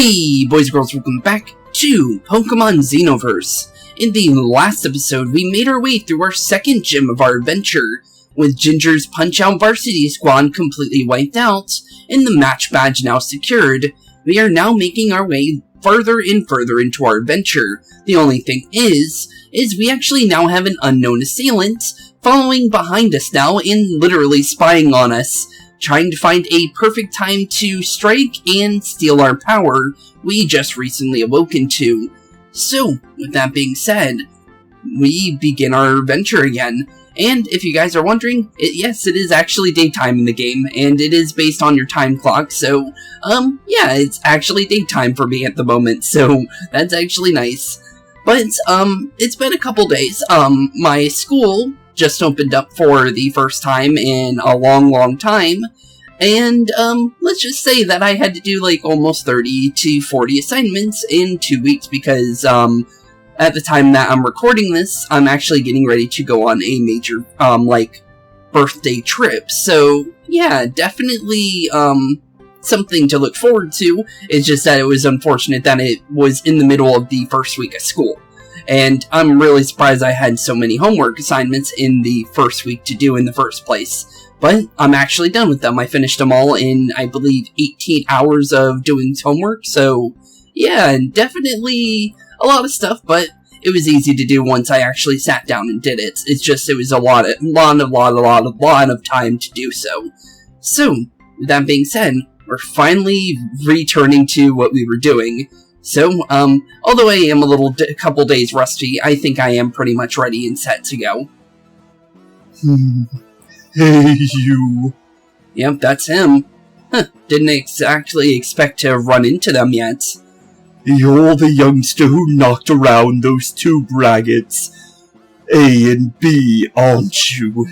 Hey boys and girls, welcome back to Pokemon Xenoverse. In the last episode, we made our way through our second gym of our adventure, with Ginger's Punch-Out Varsity Squad completely wiped out, and the match badge now secured. We are now making our way further and further into our adventure. The only thing is we actually now have an unknown assailant following behind us now and literally spying on us, trying to find a perfect time to strike and steal our power we just recently awoken to. So, with that being said, we begin our adventure again. And if you guys are wondering, yes, it is actually daytime in the game, and it is based on your time clock, so, yeah, it's actually daytime for me at the moment, so that's actually nice. But, it's been a couple days. My school just opened up for the first time in a long time, and, let's just say that I had to do, like, almost 30 to 40 assignments in 2 weeks, because, at the time that I'm recording this, I'm actually getting ready to go on a major, birthday trip, so, yeah, definitely, something to look forward to. It's just that it was unfortunate that it was in the middle of the first week of school. And I'm really surprised I had so many homework assignments in the first week to do in the first place. But I'm actually done with them. I finished them all in, I believe, 18 hours of doing homework. So, yeah, definitely a lot of stuff, but it was easy to do once I actually sat down and did it. It's just, it was a lot of time to do so. So, with that being said, we're finally returning to what we were doing. So, although I am a couple days rusty, I think I am pretty much ready and set to go. Hey, you. Yep, that's him. Huh, didn't exactly expect to run into them yet. You're the youngster who knocked around those two braggarts. A and B, aren't you?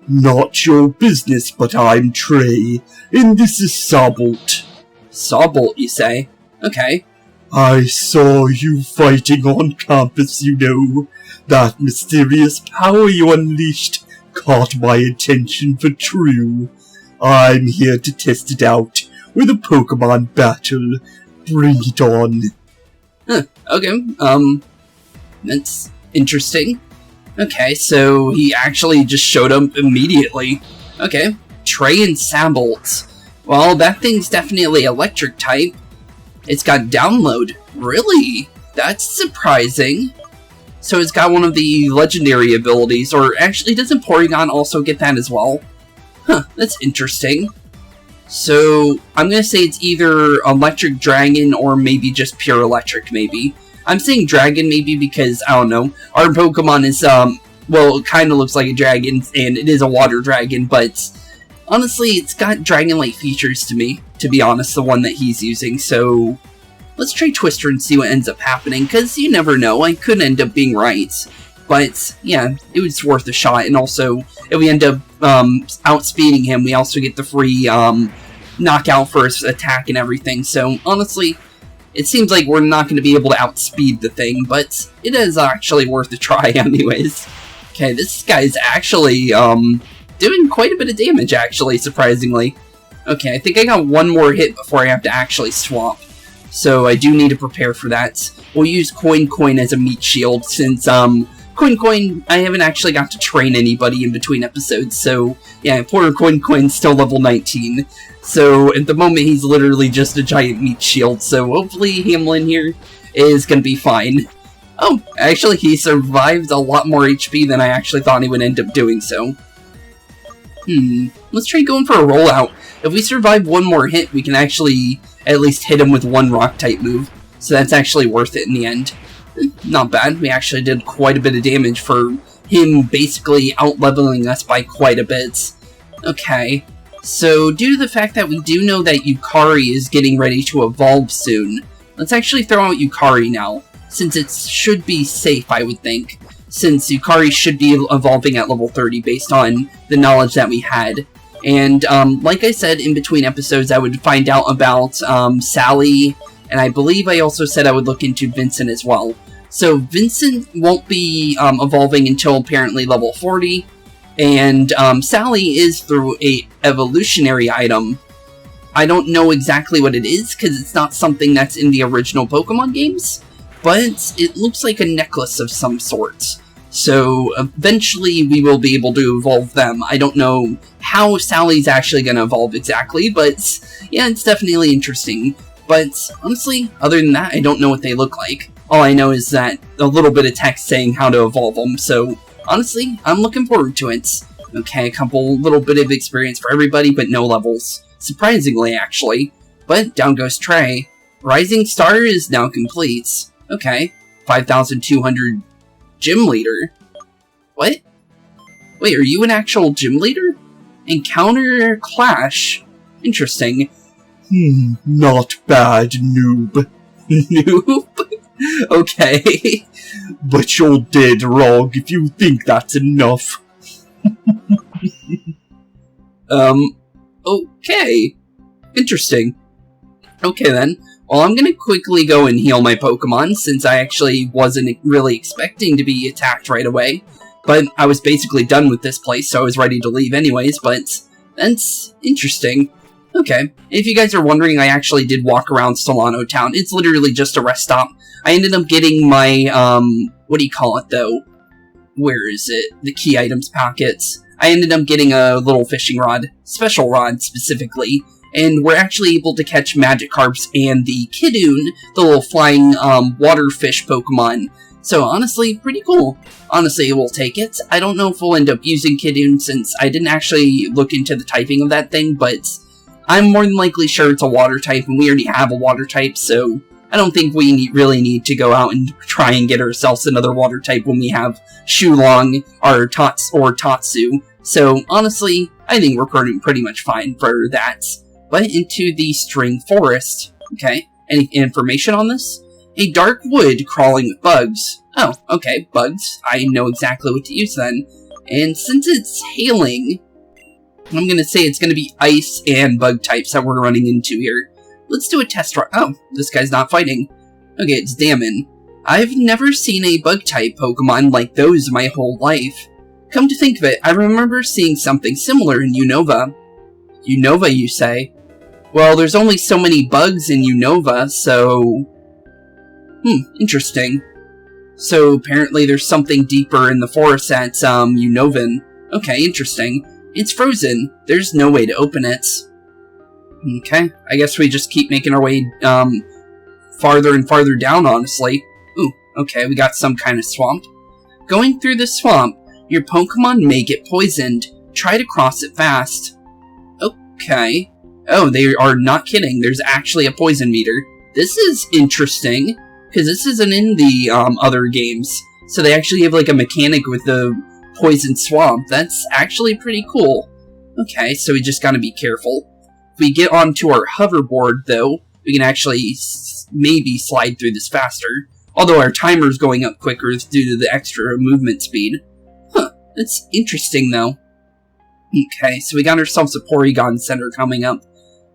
Not your business, but I'm Trey, and this is Sobbolt. Sobbolt, you say? Okay. I saw you fighting on campus, you know. That mysterious power you unleashed caught my attention for true. I'm here to test it out with a Pokemon battle. Bring it on. Huh, okay, that's interesting. Okay, so he actually just showed up immediately. Okay, Trey and Sobbolt. Well, that thing's definitely electric type. It's got download. Really? That's surprising. So it's got one of the legendary abilities, or actually doesn't Porygon also get that as well? Huh, that's interesting. So, I'm gonna say it's either Electric Dragon or maybe just pure electric, maybe. I'm saying Dragon maybe because, I don't know, our Pokemon is, well, it kinda looks like a dragon, and it is a water dragon, but honestly, it's got dragon-like features to me, to be honest, the one that he's using, so let's try Twister and see what ends up happening, because you never know, I could end up being right. But, yeah, it was worth a shot, and also, if we end up outspeeding him, we also get the free knockout for his attack and everything, so honestly, it seems like we're not going to be able to outspeed the thing, but it is actually worth a try anyways. Okay, this guy's actually doing quite a bit of damage, actually, surprisingly. Okay, I think I got one more hit before I have to actually swap. So I do need to prepare for that. We'll use Coin as a meat shield, since, Coin, I haven't actually got to train anybody in between episodes, so, yeah, poor Coin's still level 19. So, at the moment, he's literally just a giant meat shield, so hopefully Hamlin here is gonna be fine. Oh, actually, he survived a lot more HP than I actually thought he would end up doing so. Let's try going for a rollout. If we survive one more hit, we can actually at least hit him with one rock-type move. So that's actually worth it in the end. Not bad. We actually did quite a bit of damage for him basically out-leveling us by quite a bit. Okay. So, due to the fact that we do know that Yukari is getting ready to evolve soon, let's actually throw out Yukari now, since it should be safe, I would think. Since Yukari should be evolving at level 30 based on the knowledge that we had. And, like I said, in between episodes I would find out about, Sally, and I believe I also said I would look into Vincent as well. So, Vincent won't be, evolving until apparently level 40, and, Sally is through a evolutionary item, I don't know exactly what it is, because it's not something that's in the original Pokemon games, but it looks like a necklace of some sort. So eventually we will be able to evolve them. I don't know how Sally's actually going to evolve exactly, but yeah, it's definitely interesting. But honestly, other than that, I don't know what they look like. All I know is that a little bit of text saying how to evolve them, so honestly, I'm looking forward to it. Okay, a little bit of experience for everybody, but no levels. Surprisingly, actually. But down goes Trey. Rising Star is now complete. Okay, 5,200 Gym Leader. What? Wait, are you an actual Gym Leader? Encounter Clash. Interesting. Not bad, noob. Noob? Okay. But you're dead wrong if you think that's enough. Okay. Interesting. Okay then. Well, I'm gonna quickly go and heal my Pokemon, since I actually wasn't really expecting to be attacked right away. But I was basically done with this place, so I was ready to leave anyways, but that's interesting. Okay, if you guys are wondering, I actually did walk around Solano Town. It's literally just a rest stop. I ended up getting my, what do you call it though? Where is it? The key items packets. I ended up getting a little fishing rod, special rod specifically, and we're actually able to catch Magikarps and the Kiddoon, the little flying water fish Pokemon. So honestly, pretty cool. Honestly, we'll take it. I don't know if we'll end up using Kiddoon since I didn't actually look into the typing of that thing, but I'm more than likely sure it's a water type, and we already have a water type, so I don't think we really need to go out and try and get ourselves another water type when we have Shulong or Tatsu. So honestly, I think we're pretty much fine for that. But into the String Forest. Okay, any information on this? A dark wood crawling with bugs. Oh, okay, bugs. I know exactly what to use then. And since it's hailing, I'm gonna say it's gonna be ice and bug types that we're running into here. Let's do a test run. Oh, this guy's not fighting. Okay, it's Damon. I've never seen a bug type Pokemon like those my whole life. Come to think of it, I remember seeing something similar in Unova. Unova, you say? Well, there's only so many bugs in Unova, so... interesting. So, apparently there's something deeper in the forest at, Unovan. Okay, interesting. It's frozen. There's no way to open it. Okay, I guess we just keep making our way, farther and farther down, honestly. Ooh, okay, we got some kind of swamp. Going through the swamp, your Pokemon may get poisoned. Try to cross it fast. Okay. Oh, they are not kidding. There's actually a poison meter. This is interesting, because this isn't in the other games. So they actually have like a mechanic with the poison swamp. That's actually pretty cool. Okay, so we just gotta be careful. If we get onto our hoverboard, though, we can actually maybe slide through this faster. Although our timer's going up quicker due to the extra movement speed. Huh, that's interesting, though. Okay, so we got ourselves a Porygon Center coming up.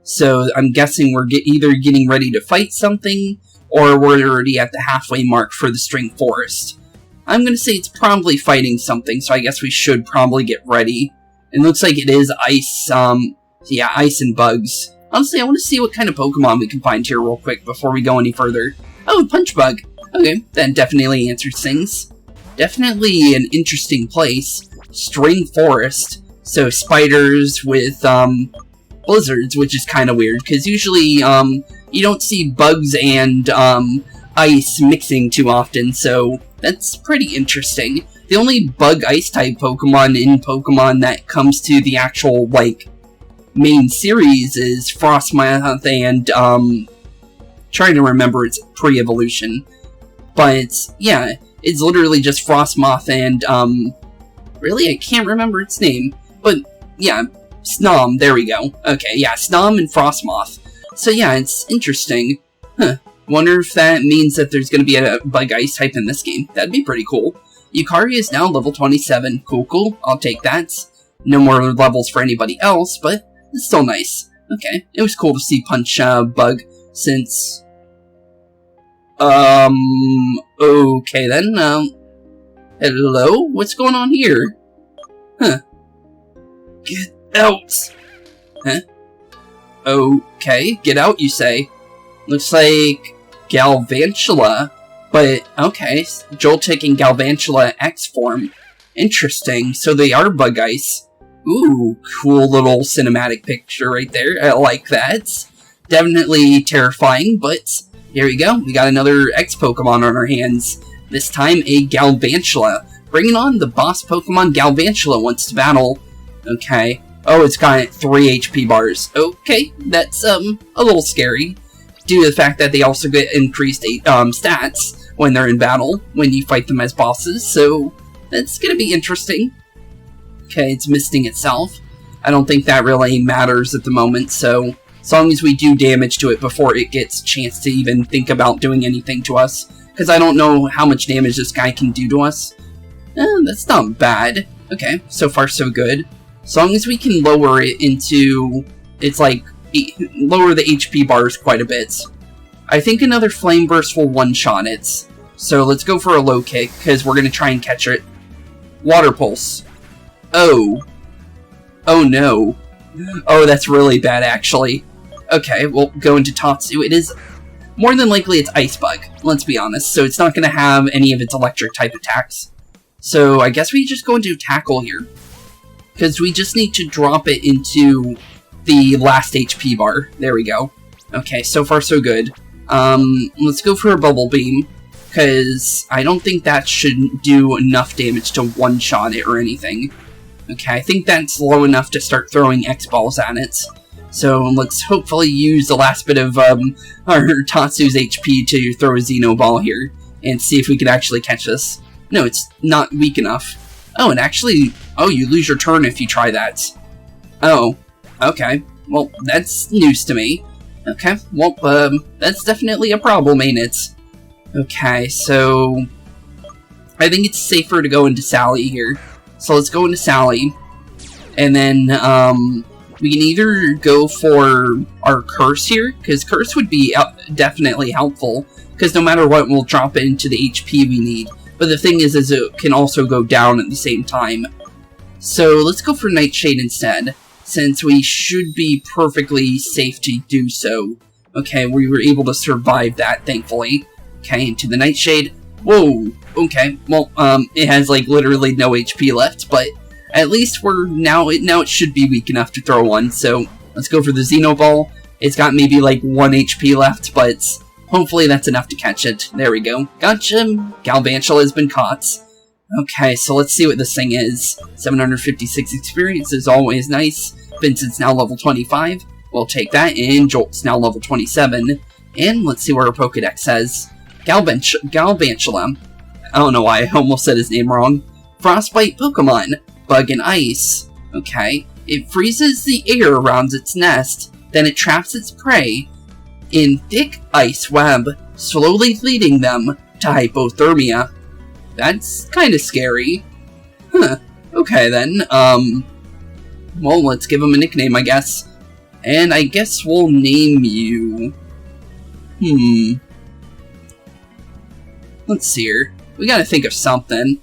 So I'm guessing we're either getting ready to fight something, or we're already at the halfway mark for the String Forest. I'm gonna say it's probably fighting something, so I guess we should probably get ready. It looks like it is ice, yeah, ice and bugs. Honestly, I want to see what kind of Pokemon we can find here real quick before we go any further. Oh, Punch Bug. Okay, that definitely answers things. Definitely an interesting place. String Forest. So spiders with, blizzards, which is kind of weird, because usually, you don't see bugs and, ice mixing too often, so that's pretty interesting. The only bug ice type Pokemon in Pokemon that comes to the actual, like, main series is Frostmoth and, trying to remember its pre-evolution. But, yeah, it's literally just Frostmoth and, really, I can't remember its name. But, yeah, Snom, there we go. Okay, yeah, Snom and Frostmoth. So yeah, it's interesting. Huh. Wonder if that means that there's gonna be a bug ice type in this game. That'd be pretty cool. Yukari is now level 27. Cool, I'll take that. No more levels for anybody else, but it's still nice. Okay, it was cool to see Punch Bug since... okay then, hello? What's going on here? Huh. Get out! Huh? Okay, get out, you say. Looks like Galvantula, but okay, Joltik and Galvantula X form. Interesting, so they are bug ice. Ooh, cool little cinematic picture right there. I like that. Definitely terrifying, but here we go. We got another X Pokemon on our hands. This time a Galvantula. Bringing on the boss Pokemon Galvantula wants to battle. Okay. Oh, it's got 3 HP bars. Okay, that's a little scary. Due to the fact that they also get increased stats when they're in battle, when you fight them as bosses, so that's gonna be interesting. Okay, it's misting itself. I don't think that really matters at the moment, so as long as we do damage to it before it gets a chance to even think about doing anything to us, because I don't know how much damage this guy can do to us. That's not bad. Okay, so far so good. As long as we can lower it into, it's like, lower the HP bars quite a bit. I think another Flame Burst will one-shot it. So let's go for a low kick, because we're going to try and catch it. Water Pulse. Oh. Oh no. Oh, that's really bad, actually. Okay, we'll go into Tatsu. It is, more than likely, it's Ice Bug, let's be honest. So it's not going to have any of its electric type attacks. So I guess we just go into Tackle here. Because we just need to drop it into the last HP bar. There we go. Okay, so far so good. Let's go for a Bubble Beam, because I don't think that should do enough damage to one-shot it or anything. Okay, I think that's low enough to start throwing X-Balls at it. So let's hopefully use the last bit of our Tatsu's HP to throw a Xeno Ball here, and see if we can actually catch this. No, it's not weak enough. Oh, and actually, oh, you lose your turn if you try that. Oh, okay. Well, that's news to me. Okay, well, that's definitely a problem, ain't it? Okay, so I think it's safer to go into Sally here. So let's go into Sally, and then we can either go for our Curse here, because Curse would be definitely helpful, because no matter what, we'll drop it into the HP we need. But the thing is it can also go down at the same time. So let's go for Nightshade instead, since we should be perfectly safe to do so. Okay, we were able to survive that, thankfully. Okay, into the Nightshade. Whoa, okay, well, it has, like, literally no HP left, but at least now it should be weak enough to throw one, so let's go for the Xeno Ball. It's got maybe, like, 1 HP left, but hopefully that's enough to catch it. There we go. Gotcha. Galvantula has been caught. Okay, so let's see what this thing is. 756 experience is always nice. Vincent's now level 25. We'll take that, and Jolt's now level 27. And let's see what our Pokedex says. Galvantula. I don't know why I almost said his name wrong. Frostbite Pokemon. Bug and Ice. Okay. It freezes the air around its nest, then it traps its prey in thick ice web, slowly leading them to hypothermia. That's kind of scary. Huh. Okay then, well, let's give him a nickname, I guess. And I guess we'll name you... Let's see here. We gotta think of something.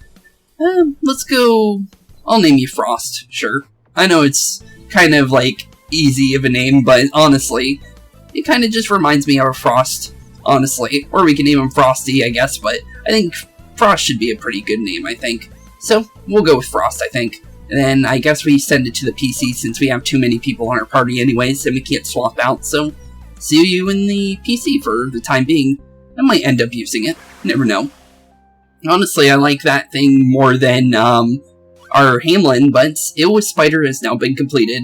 Let's go... I'll name you Frost, sure. I know it's kind of, like, easy of a name, but honestly, it kind of just reminds me of a Frost, honestly. Or we can name him Frosty, I guess, but I think Frost should be a pretty good name, I think. So, we'll go with Frost, I think. And then I guess we send it to the PC since we have too many people in our party anyways, and we can't swap out, so see you in the PC for the time being. I might end up using it, never know. Honestly, I like that thing more than, our Hamlin, but Ilwith Spider has now been completed.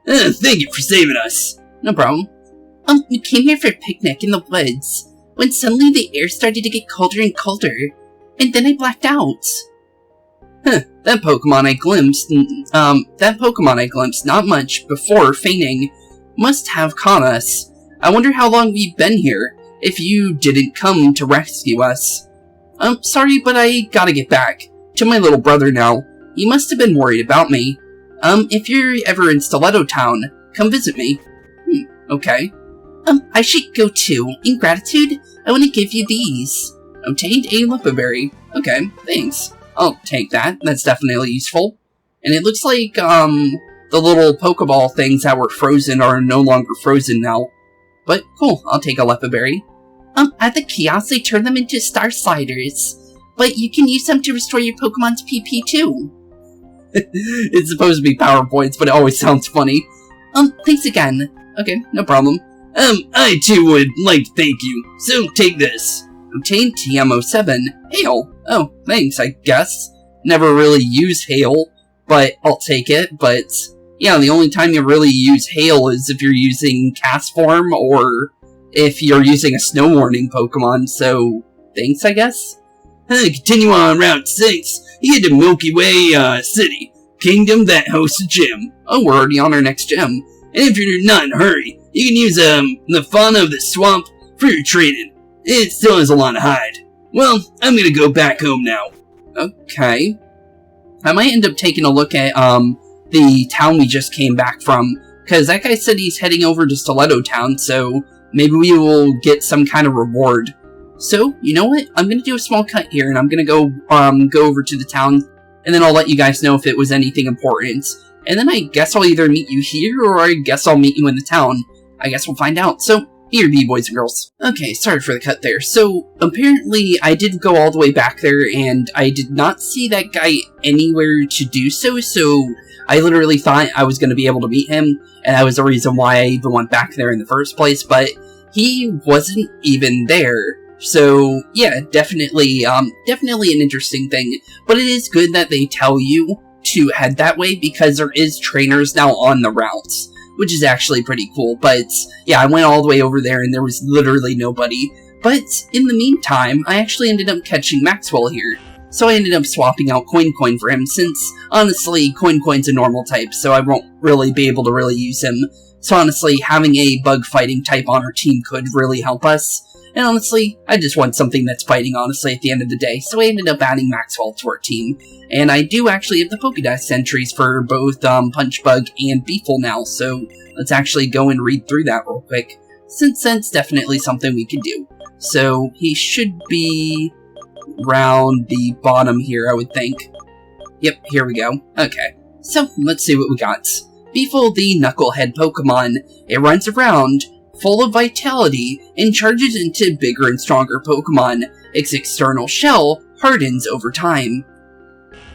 Thank you for saving us. No problem. We came here for a picnic in the woods, when suddenly the air started to get colder and colder, and then I blacked out. That Pokemon I glimpsed not much before fainting must have caught us. I wonder how long we've been here, if you didn't come to rescue us. Sorry, but I gotta get back to my little brother now. He must have been worried about me. If you're ever in Stiletto Town, come visit me. Okay. I should go too. In gratitude, I want to give you these. Obtained a Lipaberry. Okay, thanks. I'll take that. That's definitely useful. And it looks like, the little Pokeball things that were frozen are no longer frozen now. But cool, I'll take a Leppa Berry. At the kiosk, they turn them into Star Sliders. But you can use them to restore your Pokemon's PP too. It's supposed to be Power Points, but it always sounds funny. Thanks again. Okay, no problem. I too would like to thank you. So take this. Obtain TM07. Hail. Oh, thanks, I guess. Never really use Hail, but I'll take it. But, yeah, the only time you really use Hail is if you're using Cast Form or if you're using a Snow Warning Pokemon, so thanks, I guess? Continue on Route 6, you get to Milky Way City, kingdom that hosts a gym. Oh, we're already on our next gym. And if you're not in a hurry, you can use the fauna of the swamp for your training. It still has a lot to hide. Well, I'm gonna go back home now. Okay. I might end up taking a look at the town we just came back from, because that guy said he's heading over to Stiletto Town, so maybe we will get some kind of reward. So, you know what? I'm going to do a small cut here, and I'm going to go over to the town, and then I'll let you guys know if it was anything important. And then I guess I'll either meet you here, or I guess I'll meet you in the town. I guess we'll find out. So, here be, boys and girls. Okay, sorry for the cut there. So, apparently, I did go all the way back there, and I did not see that guy anywhere to do so, I literally thought I was going to be able to meet him, and that was the reason why I even went back there in the first place, but he wasn't even there. So, yeah, definitely an interesting thing, but it is good that they tell you to head that way, because there is trainers now on the routes, which is actually pretty cool. But, yeah, I went all the way over there, and there was literally nobody. But, in the meantime, I actually ended up catching Maxwell here. So I ended up swapping out Coin for him, since, honestly, Coin's a normal type, so I won't really be able to really use him. So honestly, having a bug-fighting type on our team could really help us. And honestly, I just want something that's fighting, honestly, at the end of the day, so I ended up adding Maxwell to our team. And I do actually have the Pokédex entries for both Punchbug and Beefle now, so let's actually go and read through that real quick, since that's definitely something we can do. So, he should be round the bottom here, I would think. Yep, here we go. Okay, so let's see what we got. Beefle, the Knucklehead Pokemon. It runs around, full of vitality, and charges into bigger and stronger Pokemon. Its external shell hardens over time.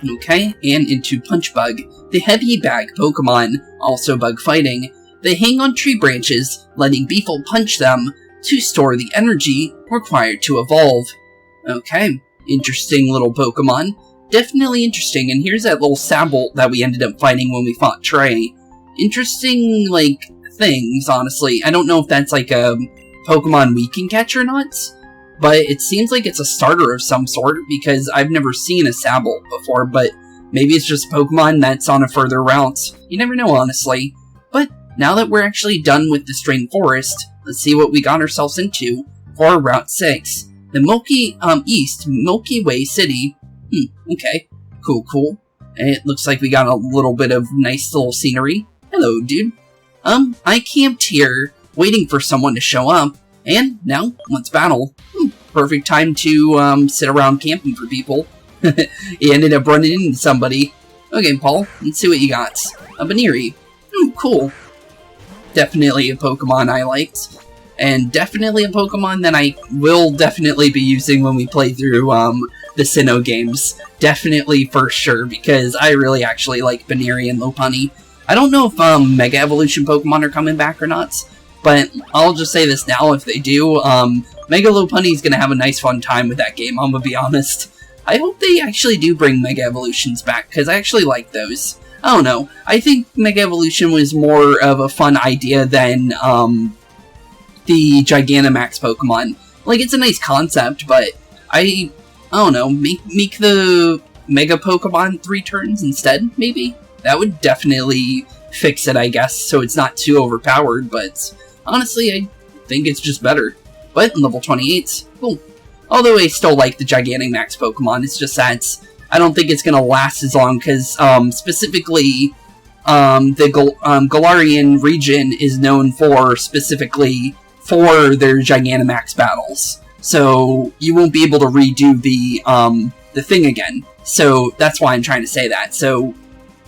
Okay, and into Punchbug, the Heavy Bag Pokemon, also bug fighting. They hang on tree branches, letting Beefle punch them to store the energy required to evolve. Okay, interesting little Pokemon. Definitely interesting, and here's that little Sabble that we ended up fighting when we fought Trey. Interesting, like, things, honestly. I don't know if that's like a Pokemon we can catch or not, but it seems like it's a starter of some sort, because I've never seen a Sabble before, but maybe it's just Pokemon that's on a further route. You never know, honestly. But now that we're actually done with the Strain Forest, let's see what we got ourselves into for Route 6. The Milky Way City. Okay. Cool. And it looks like we got a little bit of nice little scenery. Hello, dude. I camped here, waiting for someone to show up, and now, let's battle. Perfect time to, sit around camping for people. He ended up running into somebody. Okay, Paul, let's see what you got. A Baniri. Cool. Definitely a Pokemon I liked. And definitely a Pokemon that I will definitely be using when we play through, the Sinnoh games. Definitely for sure, because I really actually like Baniri and Lopunny. I don't know if, Mega Evolution Pokemon are coming back or not, but I'll just say this now, if they do, Mega Lopunny is gonna have a nice fun time with that game, I'm gonna be honest. I hope they actually do bring Mega Evolutions back, because I actually like those. I don't know, I think Mega Evolution was more of a fun idea than, the Gigantamax Pokemon. Like, it's a nice concept, but I don't know, make the Mega Pokemon 3 turns instead, maybe? That would definitely fix it, I guess, so it's not too overpowered, but honestly, I think it's just better. But level 28, cool. Although I still like the Gigantamax Pokemon, it's just that I don't think it's gonna last as long, because specifically, the Galarian region is known for specifically for their Gigantamax battles. So you won't be able to redo the thing again. So that's why I'm trying to say that. So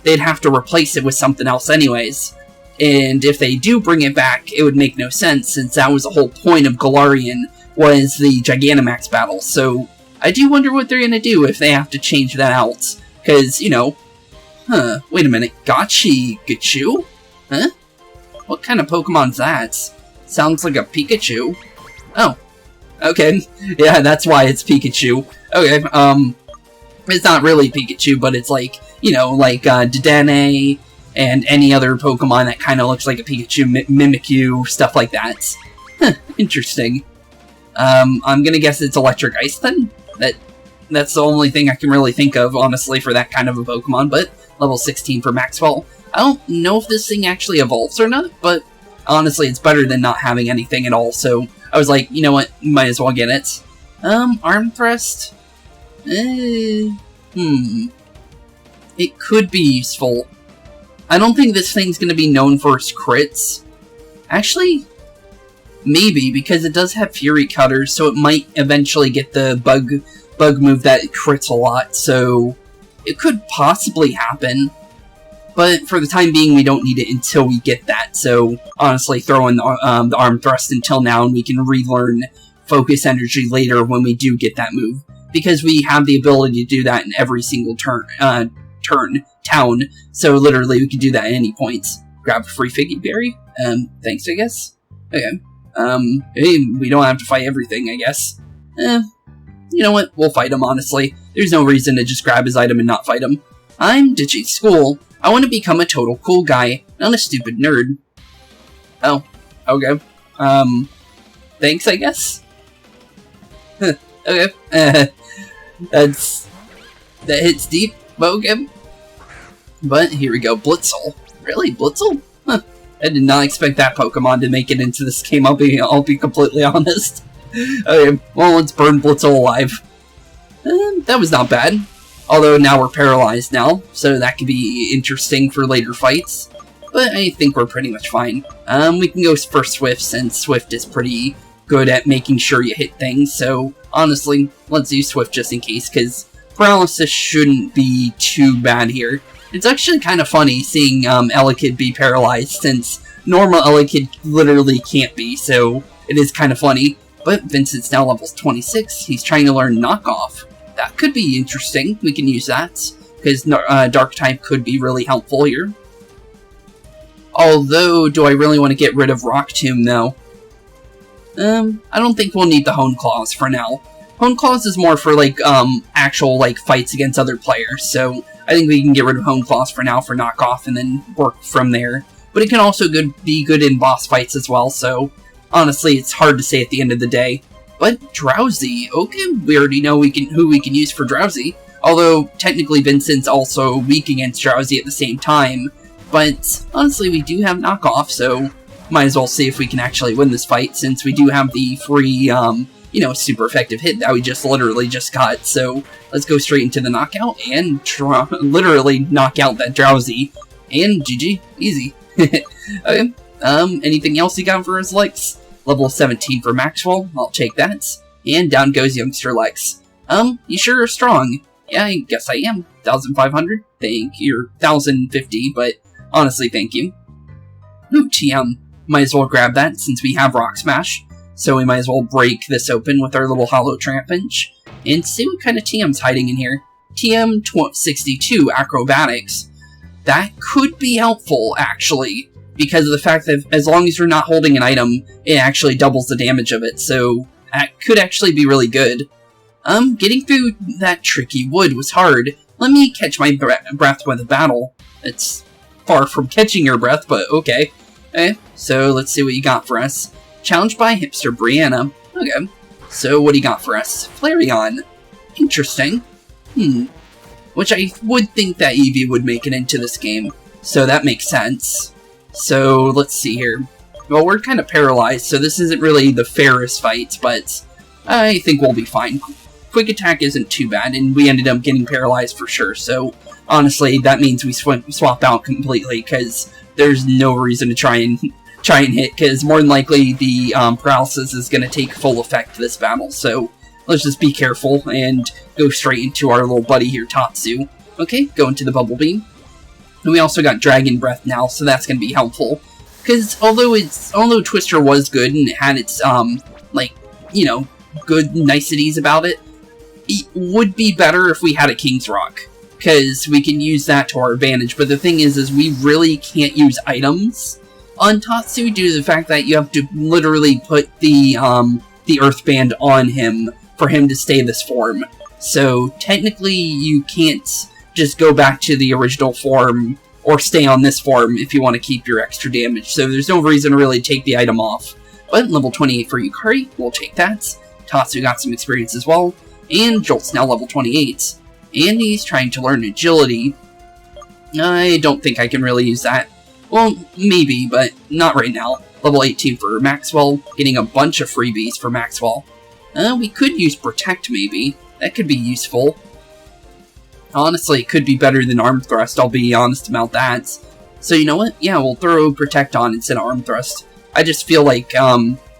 they'd have to replace it with something else anyways. And if they do bring it back, it would make no sense, since that was the whole point of Galarian, was the Gigantamax battle. So I do wonder what they're going to do if they have to change that out. Because, you know, wait a minute, Gachu? Huh? What kind of Pokemon's that? Sounds like a Pikachu. Oh, okay. Yeah, that's why it's Pikachu. Okay, it's not really Pikachu, but it's like, you know, like Dedenne and any other Pokemon that kind of looks like a Pikachu, Mimikyu, stuff like that. Huh, interesting. I'm gonna guess it's Electric Ice then? That's the only thing I can really think of, honestly, for that kind of a Pokemon, but level 16 for Maxwell. I don't know if this thing actually evolves or not, but honestly, it's better than not having anything at all, so I was like, you know what, might as well get it. Arm Thrust? It could be useful. I don't think this thing's gonna be known for its crits. Actually, maybe, because it does have Fury Cutters, so it might eventually get the bug move that crits a lot, so it could possibly happen. But for the time being, we don't need it until we get that, so honestly, throw in the Arm Thrust until now, and we can relearn Focus Energy later when we do get that move. Because we have the ability to do that in every single town, so literally we can do that at any point. Grab a free Figgy Berry, thanks, I guess. Okay, hey, we don't have to fight everything, I guess. You know what, we'll fight him, honestly. There's no reason to just grab his item and not fight him. I'm ditching school. I want to become a total cool guy, not a stupid nerd. Oh, okay. Thanks, I guess? Okay. That hits deep, but okay. But here we go, Blitzel. Really, Blitzel? Huh. I did not expect that Pokemon to make it into this game, I'll be completely honest. Okay, well, let's burn Blitzel alive. That was not bad. Although now we're paralyzed now, so that could be interesting for later fights. But I think we're pretty much fine. We can go for Swift, since Swift is pretty good at making sure you hit things, so honestly, let's use Swift just in case, because paralysis shouldn't be too bad here. It's actually kind of funny seeing Elekid be paralyzed, since normal Elekid literally can't be, so it is kind of funny. But Vincent's now level 26, he's trying to learn Knockoff. That could be interesting, we can use that, because Dark type could be really helpful here. Although, do I really want to get rid of Rock Tomb, though? I don't think we'll need the Hone Claws for now. Hone Claws is more for, like, actual, like, fights against other players, so I think we can get rid of Hone Claws for now for Knockoff and then work from there. But it can also be good in boss fights as well, so honestly, it's hard to say at the end of the day. But Drowsy, okay, we already know who we can use for Drowsy. Although, technically Vincent's also weak against Drowsy at the same time. But, honestly, we do have Knockoff, so might as well see if we can actually win this fight, since we do have the free, you know, super effective hit that we literally just got. So, let's go straight into the knockout, and literally knock out that Drowsy. And GG, easy. Okay, anything else you got for his legs? Level 17 for Maxwell, I'll take that. And down goes Youngster Lex. You sure are strong. Yeah, I guess I am. 1,500? Thank you. Or 1,050, but honestly, thank you. Ooh, TM. Might as well grab that since we have Rock Smash. So we might as well break this open with our little Hollow Trapinch. And see what kind of TM's hiding in here. TM 62, Acrobatics. That could be helpful, actually, because of the fact that as long as you're not holding an item, it actually doubles the damage of it, so that could actually be really good. Getting through that tricky wood was hard. Let me catch my breath with a battle. It's far from catching your breath, but okay. Okay, so let's see what you got for us. Challenged by Hipster Brianna. Okay, so what do you got for us? Flareon. Interesting. Which I would think that Eevee would make it into this game, so that makes sense. So, let's see here. Well, we're kind of paralyzed, so this isn't really the fairest fight, but I think we'll be fine. Quick Attack isn't too bad, and we ended up getting paralyzed for sure, so honestly, that means we swap out completely, because there's no reason to try and hit, because more than likely the paralysis is going to take full effect this battle, so let's just be careful and go straight into our little buddy here, Tatsu. Okay, go into the Bubble Beam. And we also got Dragon Breath now, so that's going to be helpful. Because although Twister was good and it had its, good niceties about it, it would be better if we had a King's Rock. Because we can use that to our advantage. But the thing is we really can't use items on Tatsu due to the fact that you have to literally put the Earth Band on him for him to stay this form. So technically you can't just go back to the original form or stay on this form if you want to keep your extra damage. So there's no reason to really take the item off. But level 28 for Yukari, we'll take that. Tatsu got some experience as well. And Jolt's now level 28. And he's trying to learn agility. I don't think I can really use that. Well, maybe, but not right now. Level 18 for Maxwell, getting a bunch of freebies for Maxwell. We could use Protect, maybe. That could be useful. Honestly, it could be better than Arm Thrust, I'll be honest about that. So you know what? Yeah, we'll throw Protect on instead of Arm Thrust. I just feel like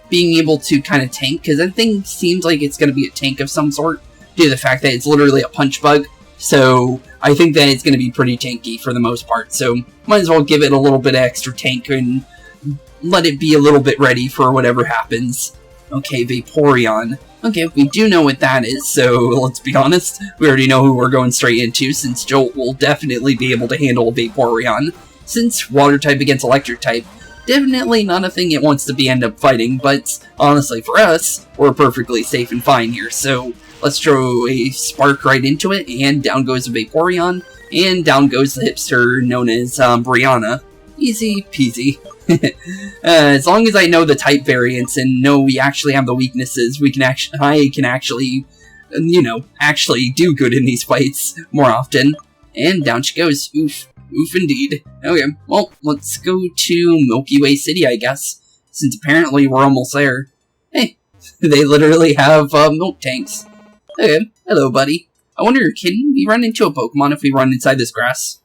being able to kind of tank, because that thing seems like it's going to be a tank of some sort, due to the fact that it's literally a punch bug. So I think that it's going to be pretty tanky for the most part. So might as well give it a little bit of extra tank and let it be a little bit ready for whatever happens. Okay, Vaporeon. Okay, we do know what that is, so let's be honest. We already know who we're going straight into, since Jolt will definitely be able to handle Vaporeon. Since Water type against Electric type, definitely not a thing it wants to end up fighting, but honestly for us, we're perfectly safe and fine here. So let's throw a Spark right into it, and down goes Vaporeon, and down goes the hipster known as Brianna. Easy peasy. As long as I know the type variants and know we actually have the weaknesses, I can actually, actually do good in these fights more often. And down she goes. Oof. Oof indeed. Okay, well, let's go to Milky Way City, I guess, since apparently we're almost there. Hey, they literally have milk tanks. Okay, hello buddy. I wonder, can we run into a Pokemon if we run inside this grass?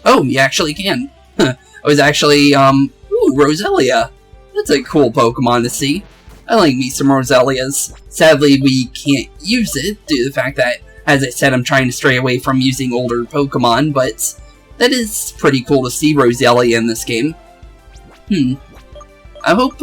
Oh, you actually can. I was actually, ooh, Roselia. That's a cool Pokemon to see. I like me some Roselias. Sadly, we can't use it due to the fact that, as I said, I'm trying to stray away from using older Pokemon, but that is pretty cool to see Roselia in this game. I hope,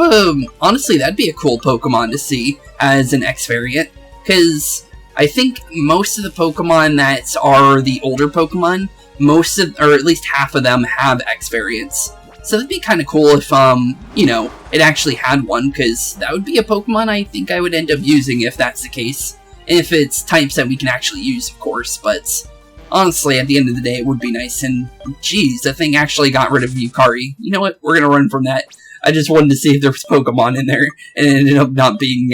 honestly, that'd be a cool Pokemon to see as an X variant, because I think most of the Pokemon that are the older Pokemon, or at least half of them have X variants. So that'd be kind of cool if, it actually had one, because that would be a Pokemon I think I would end up using if that's the case. If it's types that we can actually use, of course, but honestly, at the end of the day, it would be nice, and geez, the thing actually got rid of Yukari. You know what? We're gonna run from that. I just wanted to see if there was Pokemon in there, and it ended up not being,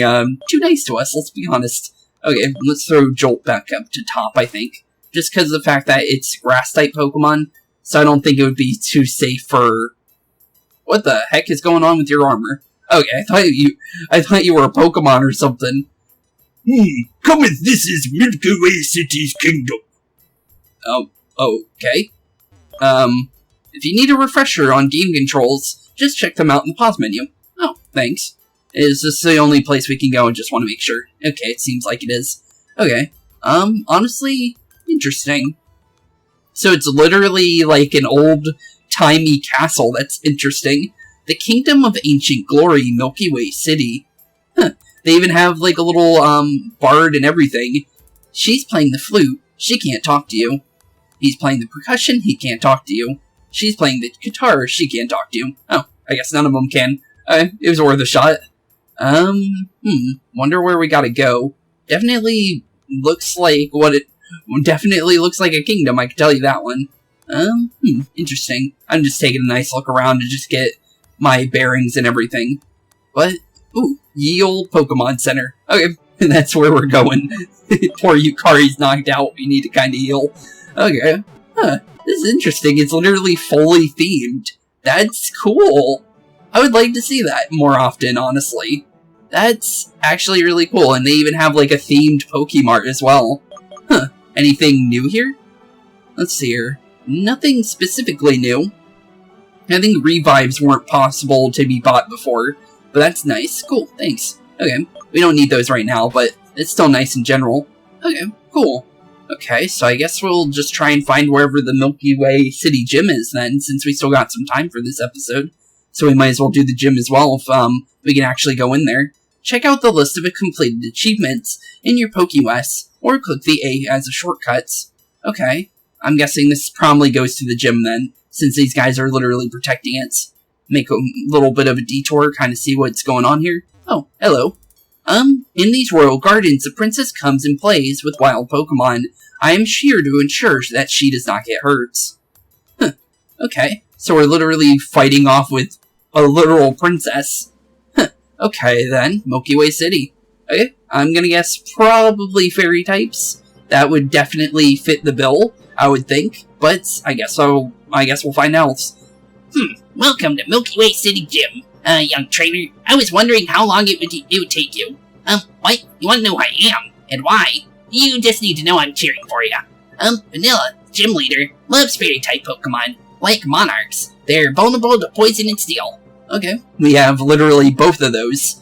too nice to us, let's be honest. Okay, let's throw Jolt back up to top, I think. Just because of the fact that it's Grass-type Pokemon, so I don't think it would be too safe for... What the heck is going on with your armor? Okay, I thought you were a Pokemon or something. Come with this is Milky Way City's kingdom. Oh, okay. If you need a refresher on game controls, just check them out in the pause menu. Oh, thanks. Is this the only place we can go? I just want to make sure. Okay, it seems like it is. Okay. Honestly, interesting. So it's literally like an old-timey castle. That's interesting. The Kingdom of Ancient Glory, Milky Way City. Huh. They even have like a little, bard and everything. She's playing the flute. She can't talk to you. He's playing the percussion. He can't talk to you. She's playing the guitar. She can't talk to you. Oh, I guess none of them can. It was worth a shot. Wonder where we gotta go. Definitely looks like definitely looks like a kingdom, I can tell you that one. Interesting. I'm just taking a nice look around to just get my bearings and everything. But, ooh, ye olde Pokemon Center. Okay, that's where we're going. Poor Yukari's knocked out, we need to kinda heal. Okay, this is interesting, it's literally fully themed. That's cool. I would like to see that more often, honestly. That's actually really cool, and they even have like a themed Pokemart as well. Huh, anything new here? Let's see here. Nothing specifically new. I think revives weren't possible to be bought before, but that's nice. Cool, thanks. Okay, we don't need those right now, but it's still nice in general. Okay, cool. Okay, so I guess we'll just try and find wherever the Milky Way City gym is then, since we still got some time for this episode. So we might as well do the gym as well if we can actually go in there. Check out the list of completed achievements in your PokeWest, or click the A as a shortcut. Okay, I'm guessing this probably goes to the gym then, since these guys are literally protecting it. Make a little bit of a detour, kind of see what's going on here. Oh, hello. In these royal gardens, the princess comes and plays with wild Pokemon. I am here to ensure that she does not get hurt. Huh. Okay, so we're literally fighting off with a literal princess. Huh. Okay, then, Milky Way City. Okay, I'm gonna guess probably fairy types. That would definitely fit the bill, I would think. But I guess we'll find out. Welcome to Milky Way City Gym, young trainer. I was wondering how long it would take you. What? You want to know who I am? And why? You just need to know I'm cheering for you. Vanilla, gym leader, loves fairy-type Pokemon. Like Monarchs, they're vulnerable to poison and steel. Okay, we have literally both of those.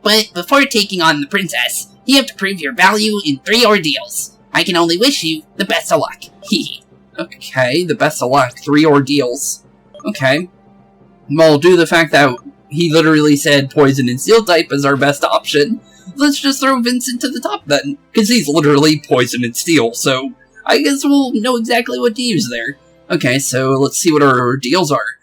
But before taking on the princess, you have to prove your value in 3 ordeals. I can only wish you the best of luck. Hehe. Okay, the best of luck. 3 ordeals. Okay. Well, due to the fact that he literally said poison and steel type is our best option, let's just throw Vincent to the top then, because he's literally poison and steel, so I guess we'll know exactly what to use there. Okay, so let's see what our ordeals are.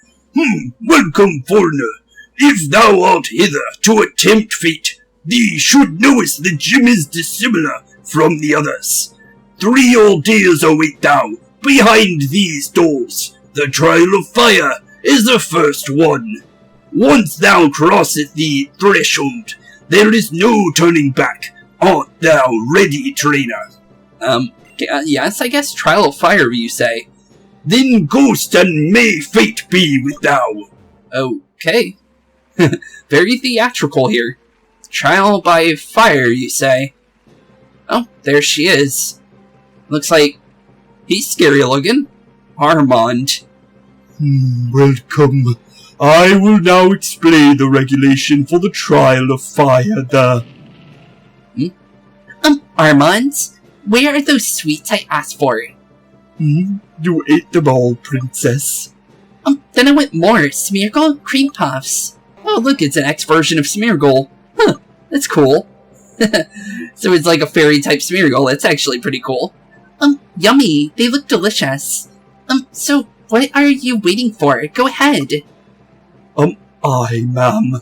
Welcome, foreigner. If thou art hither to attempt fate, thee should knowest the gym is dissimilar from the others. 3 ordeals await thou behind these doors. The trial of fire is the first one. Once thou crossest the threshold, there is no turning back. Art thou ready, trainer? Yes, I guess trial of fire, you say. Then ghost and may fate be with thou. Okay. Very theatrical here. Trial by fire, you say. Oh, there she is. Looks like he's scary looking. Armand. Welcome. I will now explain the regulation for the trial of fire. Armand? Where are those sweets I asked for? You ate them all, princess. Then I want more Smeargle cream puffs. Oh, look, it's an X version of Smeargle. Huh, that's cool. So it's like a fairy-type Smeargle. That's actually pretty cool. Yummy. They look delicious. So what are you waiting for? Go ahead. Aye, ma'am.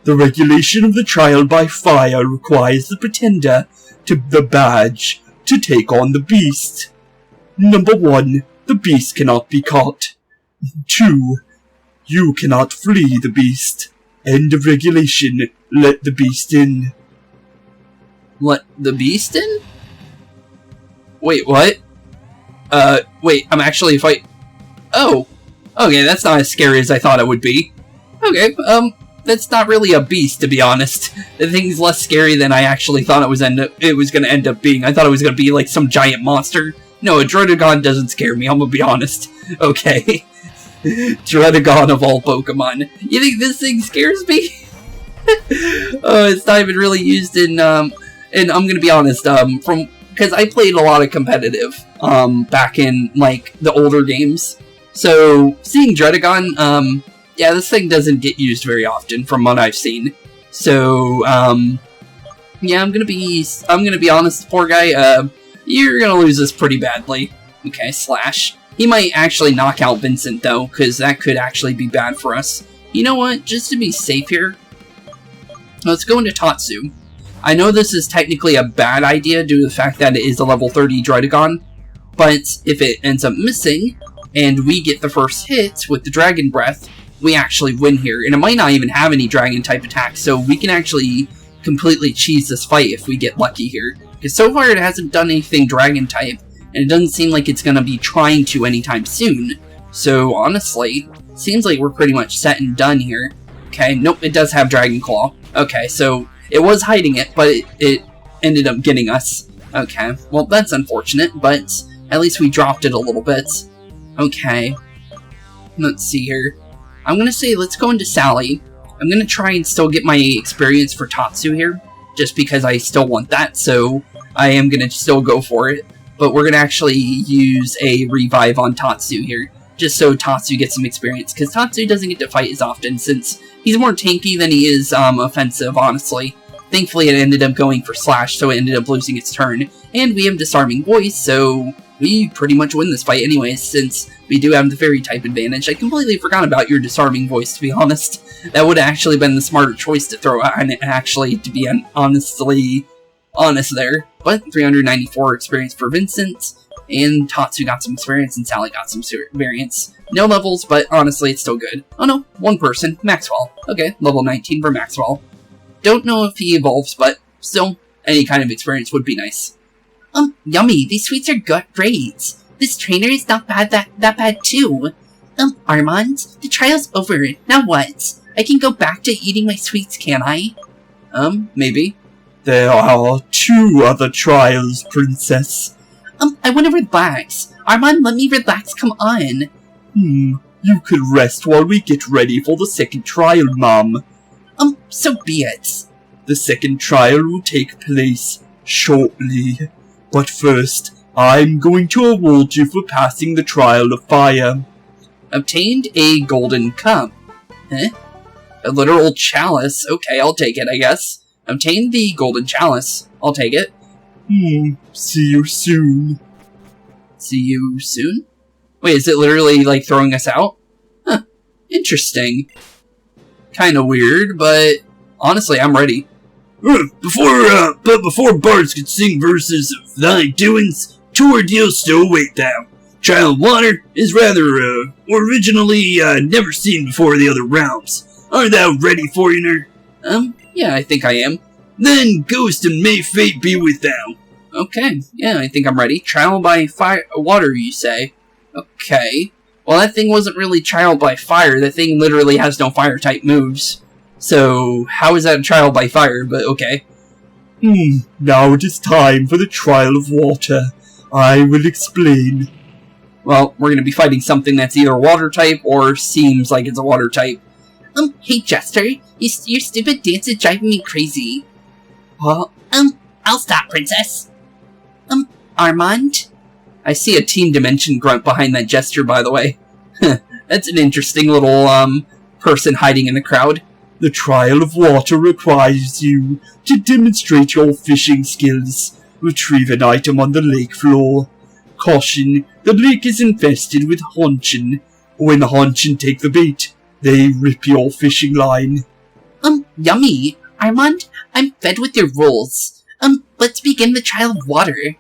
The regulation of the trial by fire requires the pretender to the badge to take on the beast. Number 1, the beast cannot be caught. 2, you cannot flee the beast. End of regulation. Let the beast in. Let the beast in? Wait, what? Wait, I'm actually fight. Oh, okay, that's not as scary as I thought it would be. Okay, that's not really a beast, to be honest. The thing's less scary than I actually thought it was gonna end up being. I thought it was gonna be like some giant monster. No, a Druddigon doesn't scare me, I'm gonna be honest. Okay. Druddigon of all Pokemon. You think this thing scares me? Oh, it's not even really used in, and I'm gonna be honest, because I played a lot of competitive, back in, like, the older games. So, seeing Druddigon, yeah, this thing doesn't get used very often from what I've seen. So, yeah, I'm gonna be honest, poor guy, you're gonna lose this pretty badly. Okay, Slash. He might actually knock out Vincent, though, because that could actually be bad for us. You know what? Just to be safe here, let's go into Tatsu. I know this is technically a bad idea due to the fact that it is a level 30 Druddigon, but if it ends up missing, and we get the first hit with the Dragon Breath, we actually win here. And it might not even have any Dragon-type attacks, so we can actually completely cheese this fight if we get lucky here. Because so far it hasn't done anything Dragon-type, and it doesn't seem like it's going to be trying to anytime soon. So, honestly, seems like we're pretty much set and done here. Okay, nope, it does have Dragon Claw. Okay, so it was hiding it, but it ended up getting us. Okay, well, that's unfortunate, but at least we dropped it a little bit. Okay, let's see here. I'm going to say let's go into Sally. I'm going to try and still get my experience for Tatsu here, just because I still want that, so I am going to still go for it. but we're going to actually use a revive on Tatsu here, just so Tatsu gets some experience, because Tatsu doesn't get to fight as often, since he's more tanky than he is offensive, honestly. Thankfully, it ended up going for Slash, so it ended up losing its turn, and we have Disarming Voice, so we pretty much win this fight anyways, since we do have the Fairy type advantage. I completely forgot about your Disarming Voice, to be honest. That would have actually been the smarter choice to throw out, and actually, to be honest there. But 394 experience for Vincent, and Tatsu got some experience, and Sally got some experience. No levels, but honestly, it's still good. Oh no, one person, Maxwell. Okay, level 19 for Maxwell. Don't know if he evolves, but still, any kind of experience would be nice. Yummy, these sweets are great. This trainer is not that bad too. Armand, the trial's over. Now what? I can go back to eating my sweets, can I? Maybe. There are 2 other trials, Princess. I want to relax. Armand, let me relax, come on. You could rest while we get ready for the second trial, Mom. So be it. The second trial will take place shortly. But first, I'm going to award you for passing the trial of fire. Obtained a golden cup. Huh? A literal chalice. Okay, I'll take it, I guess. Obtained the golden chalice. I'll take it. See you soon. See you soon? Wait, is it literally, like, throwing us out? Huh. Interesting. Kinda weird, but honestly, I'm ready. Before bards could sing verses of thy doings, 2 ordeals still await thou. Trial of water is rather, originally, never seen before the other realms. Art thou ready, foreigner? Yeah, I think I am. Then ghost and may fate be with thou. Okay, yeah, I think I'm ready. Trial by water, you say? Okay. Well, that thing wasn't really trial by fire. That thing literally has no fire-type moves. So, how is that a trial by fire? But okay. Now it is time for the trial of water. I will explain. Well, we're going to be fighting something that's either water-type or seems like it's a water-type. Hey Jester, your stupid dance is driving me crazy. What? I'll stop, Princess. Armand? I see a Team Dimension grunt behind that gesture, by the way. That's an interesting little, person hiding in the crowd. The trial of water requires you to demonstrate your fishing skills. Retrieve an item on the lake floor. Caution, the lake is infested with Honchin. When the Honchin take the bait, they rip your fishing line. Yummy. Armand, I'm fed with your rules. Let's begin the trial of water.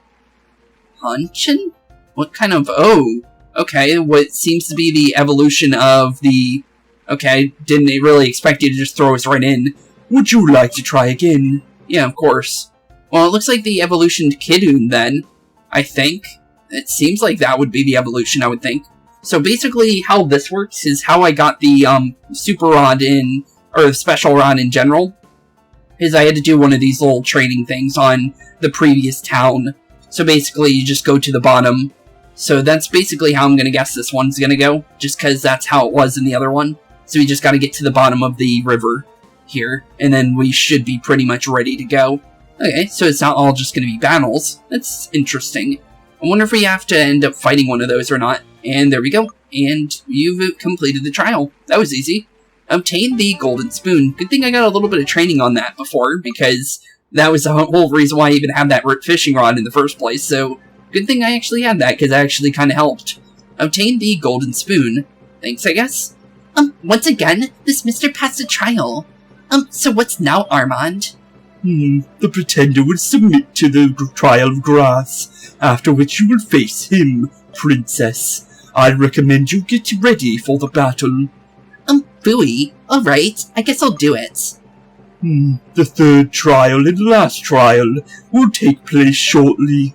Honchin? What kind of... Oh, okay, what seems to be the evolution of the... Okay, didn't really expect you to just throw us right in. Would you like to try again? Yeah, of course. Well, it looks like the evolution to Kidun, then. I think. It seems like that would be the evolution, I would think. So basically, how this works is how I got the, Super Rod in... Or the Special Rod in general. Is I had to do one of these little training things on the previous town. So basically, you just go to the bottom. So that's basically how I'm gonna guess this one's gonna go. Just because that's how it was in the other one. So we just gotta get to the bottom of the river here, and then we should be pretty much ready to go. Okay, so it's not all just gonna be battles. That's interesting. I wonder if we have to end up fighting one of those or not. And there we go. And you've completed the trial. That was easy. Obtained the golden spoon. Good thing I got a little bit of training on that before, because that was the whole reason why I even had that fishing rod in the first place. So good thing I actually had that, because that actually kind of helped. Obtained the golden spoon. Thanks, I guess. Once again, this mister passed a trial. So what's now, Armand? The pretender will submit to the trial of grass, after which you will face him, Princess. I recommend you get ready for the battle. Phooey. Alright, I guess I'll do it. The third trial and last trial will take place shortly.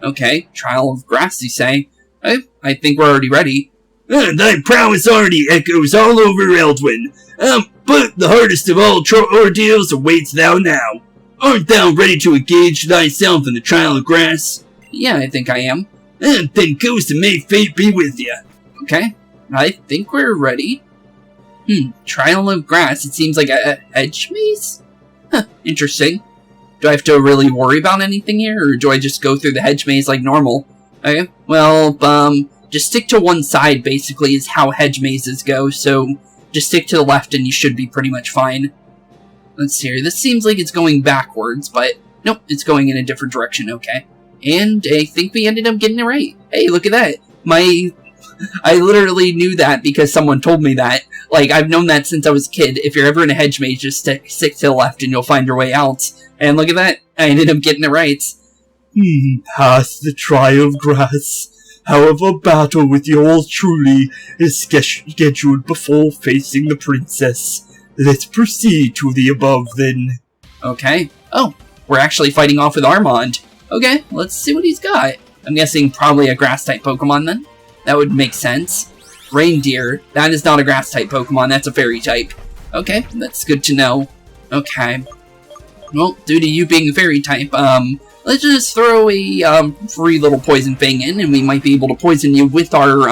Okay. Trial of grass, you say? I think we're already ready. Thy prowess already echoes all over Eldiw. But the hardest of all ordeals awaits thou now. Art thou ready to engage thyself in the trial of grass? Yeah, I think I am. Then ghost and may fate be with you. Okay. I think we're ready. Trial of grass. It seems like a hedge maze? Huh, interesting. Do I have to really worry about anything here, or do I just go through the hedge maze like normal? Okay, well, just stick to one side, basically, is how hedge mazes go, so just stick to the left and you should be pretty much fine. Let's see here, this seems like it's going backwards, but nope, it's going in a different direction, okay. And I think we ended up getting it right. Hey, look at that. I literally knew that because someone told me that. Like, I've known that since I was a kid. If you're ever in a hedge maze, just stick to the left and you'll find your way out. And look at that, I ended up getting it right. Past the trial of grass. However, battle with yours truly is scheduled before facing the princess. Let's proceed to the above, then. Okay. Oh, we're actually fighting off with Armand. Okay, let's see what he's got. I'm guessing probably a grass-type Pokemon, then. That would make sense. Reindeer. That is not a grass-type Pokemon, that's a fairy-type. Okay, that's good to know. Okay. Well, due to you being a fairy-type, let's just throw a, free little poison fang in, and we might be able to poison you with our,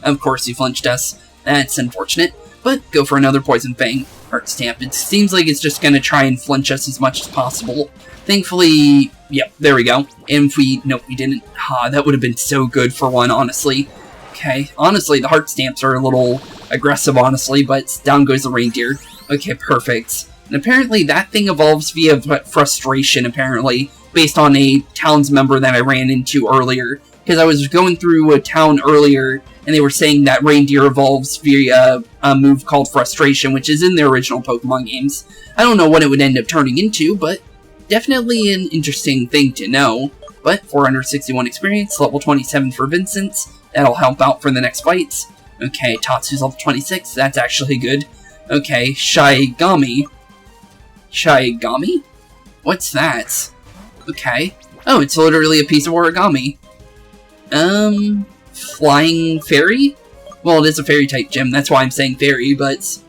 of course you flinched us. That's unfortunate. But go for another poison fang. Heart stamp. It seems like it's just gonna try and flinch us as much as possible. Thankfully, yep, there we go. And if we, nope, we didn't. That would have been so good for one, honestly. Okay, honestly, the heart stamps are a little aggressive, honestly, but down goes the reindeer. Okay, perfect. And apparently that thing evolves via frustration, apparently, based on a town's member that I ran into earlier. Because I was going through a town earlier, and they were saying that reindeer evolves via a move called frustration, which is in the original Pokemon games. I don't know what it would end up turning into, but definitely an interesting thing to know. But 461 experience, level 27 for Vincent. That'll help out for the next fights. Okay, Tatsu's level 26, that's actually good. Okay, Shaigami. Shaigami? What's that? Okay. Oh, it's literally a piece of origami. Flying fairy? Well, it is a fairy-type gym, that's why I'm saying fairy, but...